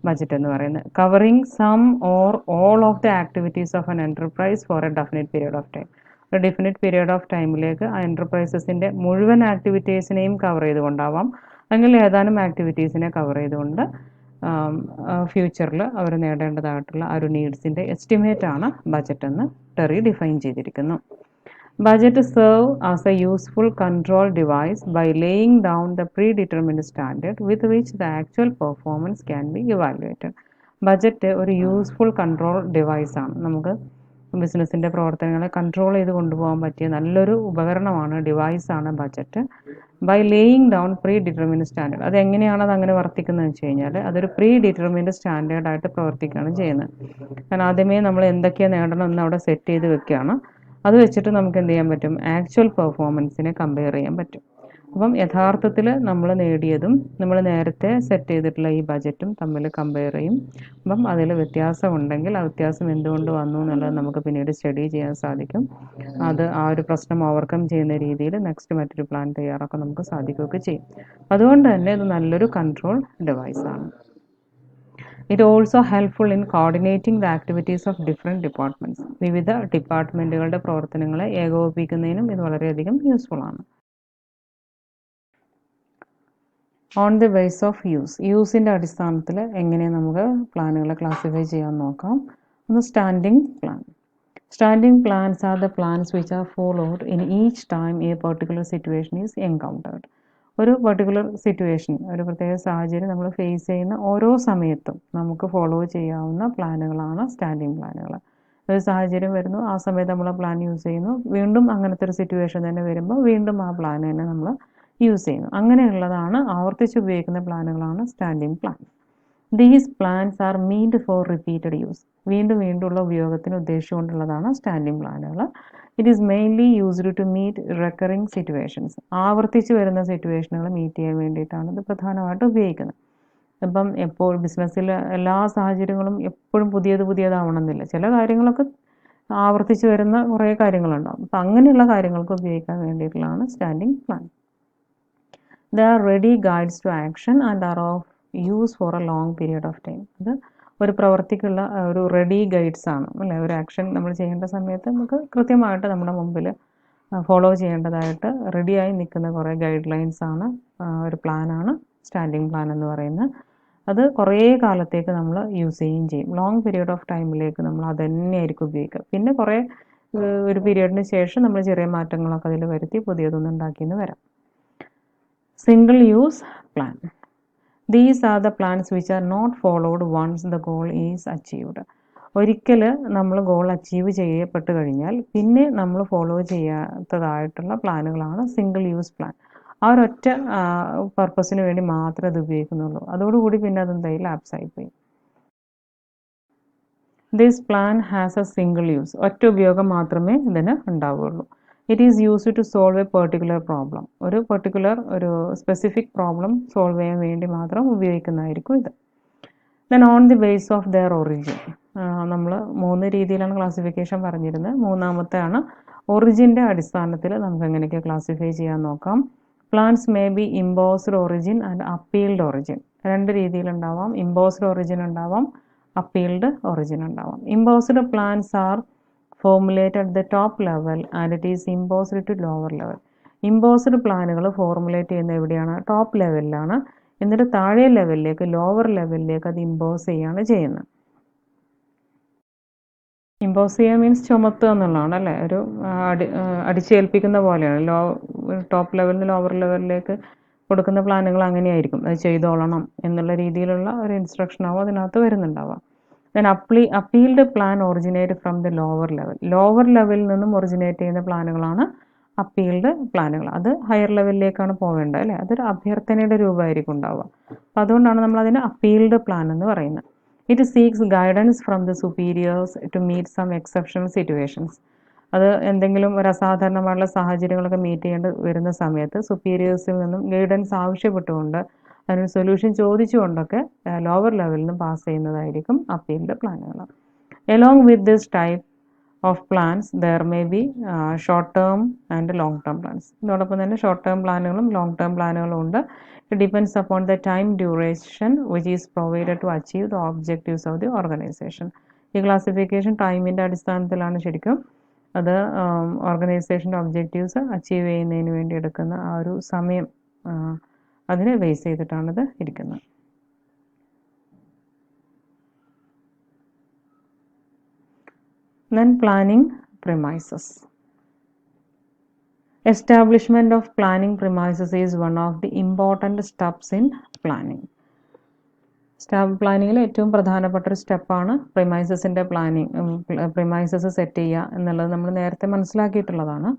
S1: ബജറ്റ് എന്ന് പറയുന്നത്. Covering some or all of the activities of an enterprise for a definite period of time. ഒരു ഡെഫിനിറ്റ് പീരീഡ് ഓഫ് ടൈമിലേക്ക് ആ എൻ്റർപ്രൈസസിൻ്റെ മുഴുവൻ ആക്ടിവിറ്റീസിനെയും കവർ ചെയ്തുകൊണ്ടാവാം, അല്ലെങ്കിൽ ഏതാനും ആക്ടിവിറ്റീസിനെ കവർ ചെയ്തുകൊണ്ട് ഫ്യൂച്ചറിൽ അവർ നേടേണ്ടതായിട്ടുള്ള ആ ഒരു നീഡ്സിൻ്റെ എസ്റ്റിമേറ്റ് ആണ് ബജറ്റ് എന്ന് ടെറി ഡിഫൈൻ ചെയ്തിരിക്കുന്നു. Budget serve as a useful control device by laying down the predetermined standard with which the actual performance can be evaluated. Budget ഒരു യൂസ്ഫുൾ കൺട്രോൾ ഡിവൈസ് ആണ്. നമുക്ക് ബിസിനസ്സിൻ്റെ പ്രവർത്തനങ്ങളെ കൺട്രോൾ ചെയ്ത് കൊണ്ടുപോകാൻ പറ്റിയ നല്ലൊരു ഉപകരണമാണ്, ഡിവൈസാണ് budget. By laying down predetermined standard. അതെങ്ങനെയാണ് അത് അങ്ങനെ വർത്തിക്കുന്നതെന്ന് വെച്ച് കഴിഞ്ഞാൽ അതൊരു പ്രീ ഡിറ്റർമിൻഡ് സ്റ്റാൻഡേർഡായിട്ട് പ്രവർത്തിക്കുകയാണ് ചെയ്യുന്നത്. കാരണം ആദ്യമേ നമ്മൾ എന്തൊക്കെയാണ് നേടണമെന്ന് അവിടെ സെറ്റ് ചെയ്ത് വെക്കുകയാണ്. അത് വെച്ചിട്ട് നമുക്ക് എന്ത് ചെയ്യാൻ പറ്റും, ആക്ച്വൽ പെർഫോമൻസിനെ കമ്പയർ ചെയ്യാൻ പറ്റും. അപ്പം യഥാർത്ഥത്തിൽ നമ്മൾ നേടിയതും നമ്മൾ നേരത്തെ സെറ്റ് ചെയ്തിട്ടുള്ള ഈ ബജറ്റും തമ്മിൽ കമ്പയർ ചെയ്യും. അപ്പം അതിൽ വ്യത്യാസമുണ്ടെങ്കിൽ ആ വ്യത്യാസം എന്തുകൊണ്ട് വന്നു എന്നുള്ളത് നമുക്ക് പിന്നീട് സ്റ്റഡി ചെയ്യാൻ സാധിക്കും. അത് ആ ഒരു പ്രശ്നം ഓവർകം ചെയ്യുന്ന രീതിയിൽ നെക്സ്റ്റ് മറ്റൊരു പ്ലാൻ തയ്യാറാക്കാൻ നമുക്ക് സാധിക്കുകയൊക്കെ ചെയ്യും. അതുകൊണ്ട് തന്നെ ഇത് നല്ലൊരു control ഡിവൈസാണ്. It also helpful in coordinating the activities of different departments. വിവിധ ഡിപ്പാർട്ട്മെൻറ്റുകളുടെ പ്രവർത്തനങ്ങളെ ഏകോപിപ്പിക്കുന്നതിനും ഇത് വളരെയധികം യൂസ്ഫുൾ ആണ്. ഓൺ ദി ബേസ് ഓഫ് യൂസിൻ്റെ അടിസ്ഥാനത്തിൽ എങ്ങനെ നമുക്ക് പ്ലാനുകളെ ക്ലാസിഫൈ ചെയ്യാൻ നോക്കാം. ഒന്ന് standing plan. Standing plans are the plans which are followed in each time a particular situation is encountered. ഒരു പെർട്ടിക്കുലർ സിറ്റുവേഷൻ, ഒരു പ്രത്യേക സാഹചര്യം നമ്മൾ ഫേസ് ചെയ്യുന്ന ഓരോ സമയത്തും നമുക്ക് ഫോളോ ചെയ്യാവുന്ന പ്ലാനുകളാണ് സ്റ്റാൻഡിംഗ് പ്ലാനുകൾ. ഒരു സാഹചര്യം വരുന്നു, ആ സമയത്ത് നമ്മൾ ആ പ്ലാൻ യൂസ് ചെയ്യുന്നു, വീണ്ടും അങ്ങനത്തെ ഒരു സിറ്റുവേഷൻ തന്നെ വരുമ്പോൾ വീണ്ടും ആ പ്ലാൻ തന്നെ നമ്മൾ യൂസ് ചെയ്യുന്നു. അങ്ങനെയുള്ളതാണ് ആവർത്തിച്ച് ഉപയോഗിക്കുന്ന പ്ലാനുകളാണ് standing plan. These plans are meant for repeated use. വീണ്ടും വീണ്ടുമുള്ള ഉപയോഗത്തിന് ഉദ്ദേശിച്ചുകൊണ്ടുള്ളതാണ് സ്റ്റാൻഡിംഗ് പ്ലാനുകൾ. It is mainly used to meet recurring situations. ആവർത്തിച്ച് വരുന്ന സിറ്റുവേഷനുകൾ മീറ്റ് ചെയ്യാൻ വേണ്ടിയിട്ടാണ് ഇത് പ്രധാനമായിട്ട് ഉപയോഗിക്കുന്നത്. ഇപ്പം എപ്പോൾ ബിസിനസ്സിൽ എല്ലാ സാഹചര്യങ്ങളും എപ്പോഴും പുതിയതാവണമെന്നില്ല. ചില കാര്യങ്ങളൊക്കെ ആവർത്തിച്ച് വരുന്ന കുറേ കാര്യങ്ങളുണ്ടാകും. അപ്പം അങ്ങനെയുള്ള കാര്യങ്ങൾക്ക് ഉപയോഗിക്കാൻ വേണ്ടിയിട്ടുള്ളതാണ് standing plan. They are ready guides to action and are of use for a long period of time. അത് ഒരു പ്രവർത്തിക്കുള്ള ഒരു റെഡി ഗൈഡ്സ് ആണ്, അല്ലേ? ഒരു ആക്ഷൻ നമ്മൾ ചെയ്യേണ്ട സമയത്ത് നമുക്ക് കൃത്യമായിട്ട് നമ്മുടെ മുമ്പിൽ ഫോളോ ചെയ്യേണ്ടതായിട്ട് റെഡിയായി നിൽക്കുന്ന കുറേ ഗൈഡ് ലൈൻസ് ആണ്, ഒരു പ്ലാനാണ് സ്റ്റാൻഡിംഗ് പ്ലാൻ എന്ന് പറയുന്നത്. അത് കുറേ കാലത്തേക്ക് നമ്മൾ യൂസ് ചെയ്യുകയും ചെയ്യും. ലോങ് പീരിയഡ് ഓഫ് ടൈമിലേക്ക് നമ്മൾ അത് തന്നെയായിരിക്കും ഉപയോഗിക്കുക. പിന്നെ കുറേ ഒരു പീരിയഡിന് ശേഷം നമ്മൾ ചെറിയ മാറ്റങ്ങളൊക്കെ അതിൽ വരുത്തി പുതിയതൊന്നും ഉണ്ടാക്കിയെന്ന് വരാം. Single use plan. These are the plans which are not followed once the goal is achieved. ഒരിക്കൽ നമ്മൾ ഗോൾ അച്ചീവ് ചെയ്യപ്പെട്ട് കഴിഞ്ഞാൽ പിന്നെ നമ്മൾ ഫോളോ ചെയ്യാത്തതായിട്ടുള്ള പ്ലാനുകളാണ് സിംഗിൾ യൂസ് പ്ലാൻ. ആ ഒരൊറ്റ പർപ്പസിന് വേണ്ടി മാത്രമേ അത് ഉപയോഗിക്കുന്നുള്ളൂ. അതോടുകൂടി പിന്നെ അതെന്തായി ലാപ്സായി പോയി. This plan has a single use. ഒറ്റ ഉപയോഗം മാത്രമേ ഇതിന് ഉണ്ടാവുകയുള്ളൂ. It is used to solve a particular problem. ഒരു സ്പെസിഫിക് പ്രോബ്ലം സോൾവ് ചെയ്യാൻ വേണ്ടി മാത്രം ഉപയോഗിക്കുന്നതായിരിക്കും ഇത്. Then on the base of their origin. നമ്മൾ 3 രീതിയിലാണ് ക്ലാസിഫിക്കേഷൻ പറഞ്ഞിരുന്നത്. മൂന്നാമത്തെയാണ് ഒറിജിൻ്റെ അടിസ്ഥാനത്തിൽ നമുക്ക് എങ്ങനെയൊക്കെ ക്ലാസിഫൈ ചെയ്യാൻ നോക്കാം. Plans may be imposed origin and appealed origin. 2 രീതിയിലുണ്ടാവാം. ഇമ്പോസ്ഡ് ഒറിജിൻ ഉണ്ടാവാം, അപ്പീൽഡ് ഒറിജിൻ ഉണ്ടാവാം. Imposed plans are formulated at the top level and it is imposed to lower level. Imposed പ്ലാനുകൾ ഫോർമുലേറ്റ് ചെയ്യുന്ന എവിടെയാണ്? ടോപ്പ് ലെവലിലാണ്. എന്നിട്ട് താഴെ ലെവലിലേക്ക്, ലോവർ ലെവലിലേക്ക് അത് ഇമ്പോസ് ചെയ്യാണ് ചെയ്യുന്നത്. ഇമ്പോസ് ചെയ്യുക മീൻസ് ചുമത്തുക എന്നുള്ളതാണ്, അല്ലേ? ഒരു അടിച്ചേൽപ്പിക്കുന്ന പോലെയാണ്. ടോപ്പ് ലെവലിൽ നിന്ന് ലോവർ ലെവലിലേക്ക് കൊടുക്കുന്ന പ്ലാനുകൾ അങ്ങനെയായിരിക്കും. അത് ചെയ്തോളണം എന്നുള്ള രീതിയിലുള്ള ഒരു ഇൻസ്ട്രക്ഷനാവും അതിനകത്ത് വരുന്നുണ്ടാവാം. Then appealed plan originate from the lower level. Lower ലെവലിൽ നിന്നും ഒറിജിനേറ്റ് ചെയ്യുന്ന പ്ലാനുകളാണ് അപ്പീൽഡ് പ്ലാനുകൾ. അത് ഹയർ ലെവലിലേക്കാണ് പോവേണ്ടത് അല്ലേ, അതൊരു അഭ്യർത്ഥനയുടെ രൂപമായിരിക്കും ഉണ്ടാവുക. അപ്പം അതുകൊണ്ടാണ് നമ്മൾ അതിന് അപ്പീൽഡ് പ്ലാൻ എന്ന് പറയുന്നത്. It seeks guidance from the superiors to meet some exceptional situations. അത് എന്തെങ്കിലും ഒരു അസാധാരണമായുള്ള സാഹചര്യങ്ങളൊക്കെ മീറ്റ് ചെയ്യേണ്ടി വരുന്ന സമയത്ത് സുപ്പീരിയേഴ്സിൽ നിന്നും ഗൈഡൻസ് ആവശ്യപ്പെട്ടുകൊണ്ട് അതിനൊരു സൊല്യൂഷൻ ചോദിച്ചുകൊണ്ടൊക്കെ ലോവർ ലെവലിൽ നിന്ന് പാസ് ചെയ്യുന്നതായിരിക്കും അപ്പീൽഡ് പ്ലാനുകൾ. Along with this type of plans there may be short term and long term plans. ഇതോടൊപ്പം തന്നെ ഷോർട്ട് ടേം പ്ലാനുകളും ലോങ് ടേം പ്ലാനുകളും ഉണ്ട്. It depends upon the time duration which is provided to achieve the objectives of the organisation. ഈ classification ടൈമിൻ്റെ അടിസ്ഥാനത്തിലാണ് ശരിക്കും. അത് ഓർഗനൈസേഷൻ്റെ ഒബ്ജക്റ്റീവ്സ് അച്ചീവ് ചെയ്യുന്നതിന് വേണ്ടി എടുക്കുന്ന ആ ഒരു സമയം അതിനെ ബേസ് ചെയ്തിട്ടാണിത് ഇരിക്കുന്നത്. Then planning premises. Establishment of planning premises is one of the important steps in planning. പ്ലാനിങ്ങിൽ ഏറ്റവും പ്രധാനപ്പെട്ട ഒരു സ്റ്റെപ്പാണ് പ്രിമൈസസിൻ്റെ പ്രിമൈസസ് സെറ്റ് ചെയ്യുക എന്നുള്ളത് നമ്മൾ നേരത്തെ മനസ്സിലാക്കിയിട്ടുള്ളതാണ്.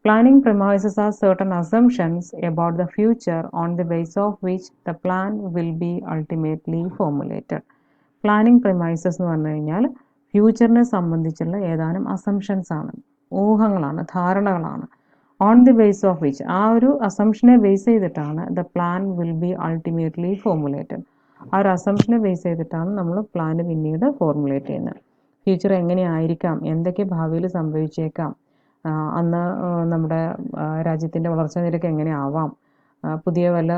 S1: Planning premises are certain assumptions about the future on the basis of which the plan will be ultimately formulated. Planning premises എന്ന് പറഞ്ഞു കഴിഞ്ഞാൽ ഫ്യൂച്ചറിനെ സംബന്ധിച്ചുള്ള ഏതാനും അസംഷൻസ് ആണ്, ഊഹങ്ങളാണ്, ധാരണകളാണ്. On the base of which, ആ ഒരു അസംഷനെ ബേസ് ചെയ്തിട്ടാണ് the plan will be ultimately formulated. ആ ഒരു അസംഷനെ ബേസ് ചെയ്തിട്ടാണ് നമ്മൾ പ്ലാൻ പിന്നീട് ഫോർമുലേറ്റ് ചെയ്യുന്നത്. ഫ്യൂച്ചർ എങ്ങനെയായിരിക്കാം, എന്തൊക്കെ ഭാവിയിൽ സംഭവിച്ചേക്കാം, അന്ന് നമ്മുടെ രാജ്യത്തിൻ്റെ വളർച്ചാ നിരക്ക് എങ്ങനെയാവാം, പുതിയ വല്ല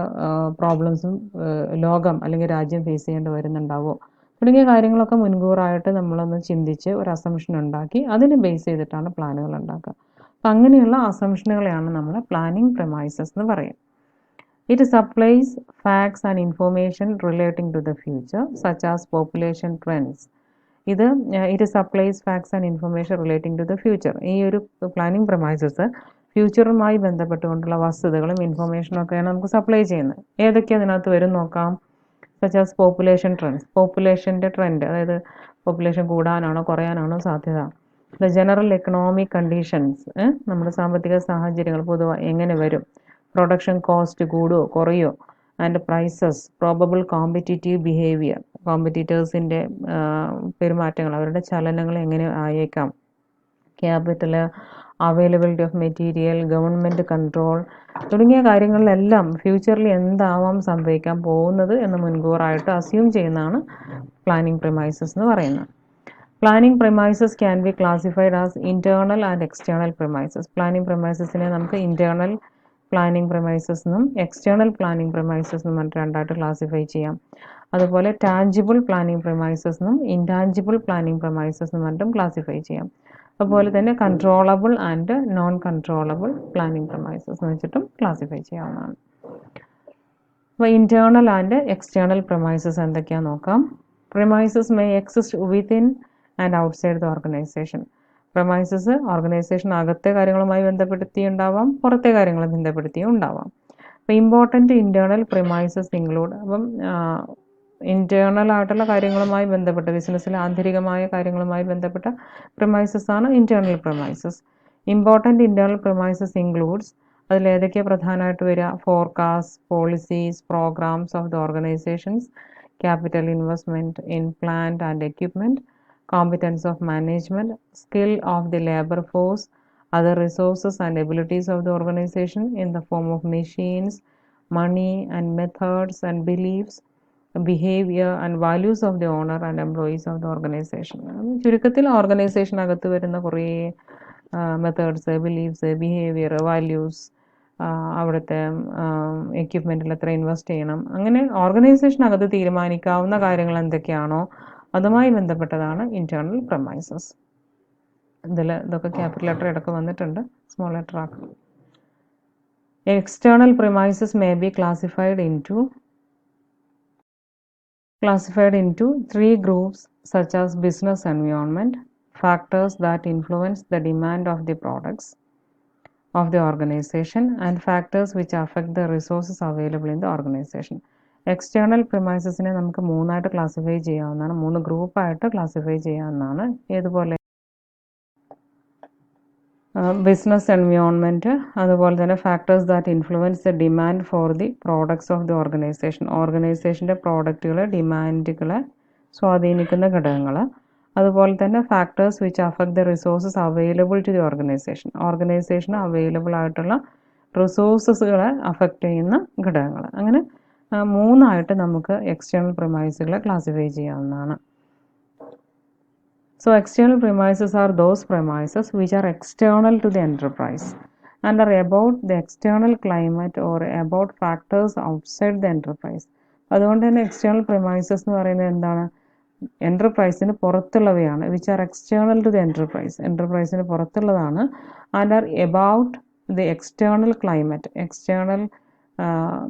S1: പ്രോബ്ലംസും ലോകം അല്ലെങ്കിൽ രാജ്യം ഫേസ് ചെയ്യേണ്ടി വരുന്നുണ്ടാവോ തുടങ്ങിയ കാര്യങ്ങളൊക്കെ മുൻകൂറായിട്ട് നമ്മളൊന്ന് ചിന്തിച്ച് ഒരു അസംഷൻ ഉണ്ടാക്കി അതിനെ ബേസ് ചെയ്തിട്ടാണ് പ്ലാനുകൾ ഉണ്ടാക്കുക. അപ്പം അങ്ങനെയുള്ള അസംഷനുകളെയാണ് നമ്മൾ പ്ലാനിങ് പ്രിമൈസസ് എന്ന് പറയുക. It supplies facts and information relating to the future such as population trends. It supplies facts and information relating to the future. ഈ ഒരു പ്ലാനിങ് പ്രൊമൈസസ് ഫ്യൂച്ചറുമായി ബന്ധപ്പെട്ടുകൊണ്ടുള്ള വസ്തുതകളും ഇൻഫർമേഷനും ഒക്കെയാണ് നമുക്ക് സപ്ലൈ ചെയ്യുന്നത്. ഏതൊക്കെ അതിനകത്ത് വരും നോക്കാം. സച്ച് ആസ് പോപ്പുലേഷൻ ട്രെൻഡ്സ്, പോപ്പുലേഷൻ്റെ ട്രെൻഡ്, അതായത് പോപ്പുലേഷൻ കൂടാനാണോ കുറയാനാണോ സാധ്യത. ദ ജനറൽ എക്കണോമിക് കണ്ടീഷൻസ്, നമ്മുടെ സാമ്പത്തിക സാഹചര്യങ്ങൾ പൊതുവായി എങ്ങനെ വരും. പ്രൊഡക്ഷൻ കോസ്റ്റ് കൂടുമോ കുറയോ. And prices, probable competitive behaviour, കോമ്പറ്റീറ്റേഴ്സിൻ്റെ പെരുമാറ്റങ്ങൾ, അവരുടെ ചലനങ്ങൾ എങ്ങനെ ആയേക്കാം. Capital, availability of material, government control തുടങ്ങിയ കാര്യങ്ങളിലെല്ലാം ഫ്യൂച്ചറിൽ എന്താവാം സംഭവിക്കാൻ പോകുന്നത് എന്ന് മുൻകൂറായിട്ട് അസ്യൂം ചെയ്യുന്നതാണ് പ്ലാനിങ് പ്രിമൈസസ് എന്ന് പറയുന്നത്. Planning premises can be classified as internal and external premises. Planning പ്രിമൈസസിനെ നമുക്ക് ഇൻറ്റേർണൽ പ്ലാനിങ് പ്രിമൈസസ് എന്നും എക്സ്റ്റേണൽ പ്ലാനിങ് പ്രിമൈസസ് എന്നും പറഞ്ഞിട്ട് രണ്ടായിട്ട് ക്ലാസിഫൈ ചെയ്യാം. അതുപോലെ ടാഞ്ചിബിൾ പ്ലാനിങ് പ്രിമൈസസ് എന്നും ഇൻടാഞ്ചിബിൾ പ്ലാനിങ് പ്രിമൈസസ് എന്നും പറഞ്ഞിട്ടും ക്ലാസിഫൈ ചെയ്യാം. അതുപോലെ തന്നെ controllable and non controllable planning premises എന്ന് വെച്ചിട്ടും ക്ലാസിഫൈ ചെയ്യാവുന്നതാണ്. അപ്പോൾ ഇൻറ്റേർണൽ ആൻഡ് എക്സ്റ്റേണൽ പ്രിമൈസസ് എന്തൊക്കെയാണെന്ന് നോക്കാം. Premises may exist within and outside the organization. Premises organization അകത്തെ കാര്യങ്ങളുമായി ബന്ധപ്പെടുത്തിയുണ്ടാവാം, പുറത്തെ കാര്യങ്ങളെ ബന്ധപ്പെടുത്തിയും ഉണ്ടാവാം. അപ്പോൾ ഇമ്പോർട്ടൻറ്റ് ഇൻറ്റേർണൽ പ്രിമൈസസ് ഇൻക്ലൂഡ്, അപ്പം ഇൻറ്റേർണൽ ആയിട്ടുള്ള കാര്യങ്ങളുമായി ബന്ധപ്പെട്ട ബിസിനസ്സിലെ ആന്തരികമായ കാര്യങ്ങളുമായി ബന്ധപ്പെട്ട പ്രിമൈസസ് ആണ് internal premises. Important internal premises includes, അതിലേതൊക്കെ പ്രധാനമായിട്ട് വരിക. Forecast, policies, programs of the organizations, capital investment in plant and equipment, competence of management, skill of the labor force, other resources and abilities of the organization in the form of machines, money and methods and beliefs, behavior and values of the owner and employees of the organization. ചുരുക്കത്തിൽ ഓർഗനൈസേഷനകത്ത് വരുന്ന കുറേ methods, beliefs, behaviour, values, അവിടുത്തെ എക്യുപ്മെൻറ്റിൽ എത്ര invest ചെയ്യണം, അങ്ങനെ ഓർഗനൈസേഷനകത്ത് തീരുമാനിക്കാവുന്ന കാര്യങ്ങൾ എന്തൊക്കെയാണോ അതുമായി ബന്ധപ്പെട്ടതാണ് ഇൻറ്റേർണൽ പ്രമൈസസ്. ഇതൊക്കെ ക്യാപിറ്റൽ ലെറ്റർ ഇടയ്ക്ക് വന്നിട്ടുണ്ട്, സ്മോൾ ലെറ്റർ ആക്കും. External premises may be classified into 3 groups such as business environment, factors that influence the demand of the products of the organization, and factors which affect the resources available in the organization. External പ്രിമൈസസിനെ നമുക്ക് 3ആയിട്ട് classify ചെയ്യാവുന്നതാണ്, 3 ഗ്രൂപ്പായിട്ട് classify ചെയ്യാവുന്നതാണ്. ഏതുപോലെ business environment, അതുപോലെ തന്നെ factors that influence the demand for the products of the organization, ഓർഗനൈസേഷൻ്റെ പ്രോഡക്റ്റുകളെ ഡിമാൻഡുകളെ സ്വാധീനിക്കുന്ന ഘടകങ്ങൾ. അതുപോലെ തന്നെ factors which affect the resources available to the organization, ഓർഗനൈസേഷന് അവൈലബിൾ ആയിട്ടുള്ള റിസോഴ്സസുകളെ അഫക്റ്റ് ചെയ്യുന്ന ഘടകങ്ങൾ. അങ്ങനെ മൂന്നായിട്ട് നമുക്ക് എക്സ്റ്റേണൽ പ്രിമൈസുകളെ ക്ലാസിഫൈ ചെയ്യാവുന്നതാണ്. So external premises are those premises which are external to the enterprise and are about the external climate or about factors outside the enterprise. അതുകൊണ്ട് തന്നെ എക്സ്റ്റേണൽ പ്രിമൈസസ് എന്ന് പറയുന്നത് എന്താണ്? എൻ്റർപ്രൈസിന് പുറത്തുള്ളവയാണ്. Which are external to the enterprise, എൻ്റർപ്രൈസിന് പുറത്തുള്ളതാണ്. And are about the external climate, external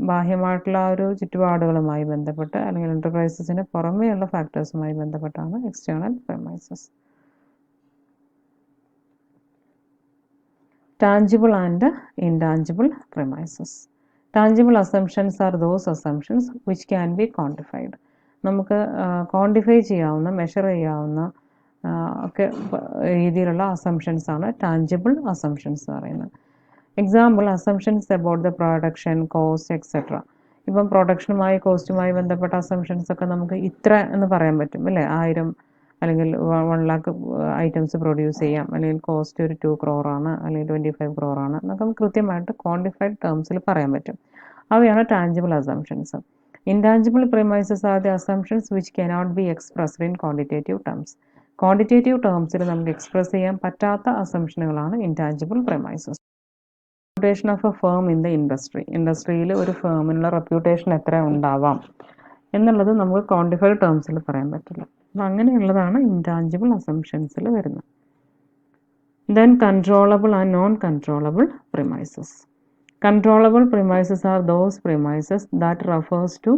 S1: ബാഹ്യമായിട്ടുള്ള ആ ഒരു ചുറ്റുപാടുകളുമായി ബന്ധപ്പെട്ട് അല്ലെങ്കിൽ എൻ്റർപ്രൈസസിന് പുറമേയുള്ള ഫാക്ടേഴ്സുമായി ബന്ധപ്പെട്ടാണ് external premises. Tangible and intangible premises. Tangible assumptions are those assumptions which can be quantified. നമുക്ക് ക്വാണ്ടിഫൈ ചെയ്യാവുന്ന, മെഷർ ചെയ്യാവുന്ന ഒക്കെ രീതിയിലുള്ള അസംഷൻസ് ആണ് ടാഞ്ചിബിൾ അസംഷൻസ് എന്ന് പറയുന്നത്. Example, assumptions about the production, cost etcetera. ഇപ്പം പ്രൊഡക്ഷനുമായി കോസ്റ്റുമായി ബന്ധപ്പെട്ട അസംഷൻസ് ഒക്കെ നമുക്ക് ഇത്ര എന്ന് പറയാൻ പറ്റും അല്ലേ? 1000 അല്ലെങ്കിൽ 1 lakh ഐറ്റംസ് പ്രൊഡ്യൂസ് ചെയ്യാം, അല്ലെങ്കിൽ കോസ്റ്റ് ഒരു 2 crore ആണ്, അല്ലെങ്കിൽ 25 crore ആണ് എന്നൊക്കെ നമുക്ക് കൃത്യമായിട്ട് ക്വാണ്ടിഫൈഡ് ടേംസിൽ പറയാൻ പറ്റും. അവയാണ് tangible assumptions. Intangible premises are the assumptions which cannot be expressed in quantitative terms. Quantitative ടേംസിൽ നമുക്ക് എക്സ്പ്രസ് ചെയ്യാൻ പറ്റാത്ത അസംഷനുകളാണ് intangible premises. Reputation of a firm in the industry, ഇൻഡസ്ട്രിയിൽ ഒരു ഫേമിനുള്ള റെപ്യൂട്ടേഷൻ എത്ര ഉണ്ടാവാം എന്നുള്ളത് നമുക്ക് ക്വാണ്ടിഫൈഡ് ടേംസിൽ പറയാൻ പറ്റില്ല. അപ്പം അങ്ങനെയുള്ളതാണ് ഇൻടാഞ്ചിബിൾ അസംഷൻസിൽ വരുന്നത്. Then controllable and non controllable premises. Controllable premises are those premises that refers to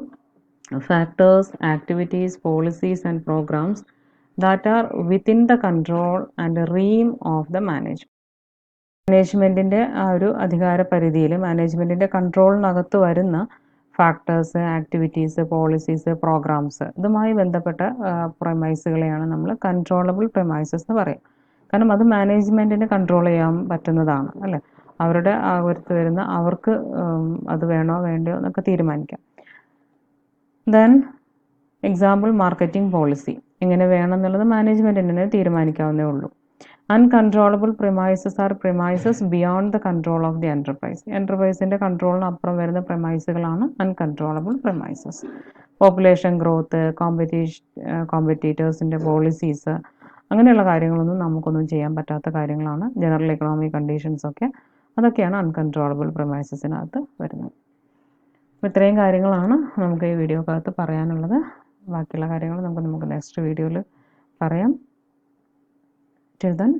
S1: factors, activities, policies and programs that are within the control and realm of the management. മാനേജ്മെൻറ്റിൻ്റെ ആ ഒരു അധികാര പരിധിയിൽ, മാനേജ്മെൻറ്റിൻ്റെ കൺട്രോളിനകത്ത് വരുന്ന factors, activities, policies, programmes, ഇതുമായി ബന്ധപ്പെട്ട പ്രൈമൈസുകളെയാണ് നമ്മൾ controllable പ്രൈമൈസസ് എന്ന് പറയും. കാരണം അത് മാനേജ്മെൻറ്റിന് കൺട്രോൾ ചെയ്യാൻ പറ്റുന്നതാണ് അല്ലേ? അവരുടെ അകത്ത് വരുന്ന അവർക്ക് അത് വേണോ വേണ്ടയോ എന്നൊക്കെ തീരുമാനിക്കാം. ദെൻ എക്സാമ്പിൾ, മാർക്കറ്റിംഗ് പോളിസി എങ്ങനെ വേണം എന്നുള്ളത് മാനേജ്മെൻറ്റിന് തീരുമാനിക്കാവുന്നേ ഉള്ളൂ. Uncontrollable premises are premises beyond the control of the enterprise. എൻ്റർപ്രൈസിൻ്റെ കൺട്രോളിന് അപ്പുറം വരുന്ന പ്രിമൈസുകളാണ് അൺകൺട്രോളബിൾ പ്രിമൈസസ്. പോപ്പുലേഷൻ ഗ്രോത്ത്, കോമ്പറ്റീറ്റേഴ്സിൻ്റെ പോളിസീസ്, അങ്ങനെയുള്ള കാര്യങ്ങളൊന്നും നമുക്കൊന്നും ചെയ്യാൻ പറ്റാത്ത കാര്യങ്ങളാണ്. ജനറൽ ഇക്കണോമിക് കണ്ടീഷൻസൊക്കെ, അതൊക്കെയാണ് അൺകൺട്രോളബിൾ പ്രിമൈസസിനകത്ത് വരുന്നത്. അപ്പോൾ ഇത്രയും കാര്യങ്ങളാണ് നമുക്ക് ഈ വീഡിയോക്കകത്ത് പറയാനുള്ളത്. ബാക്കിയുള്ള കാര്യങ്ങൾ നമുക്ക് നെക്സ്റ്റ് വീഡിയോയിൽ പറയാം. Till then,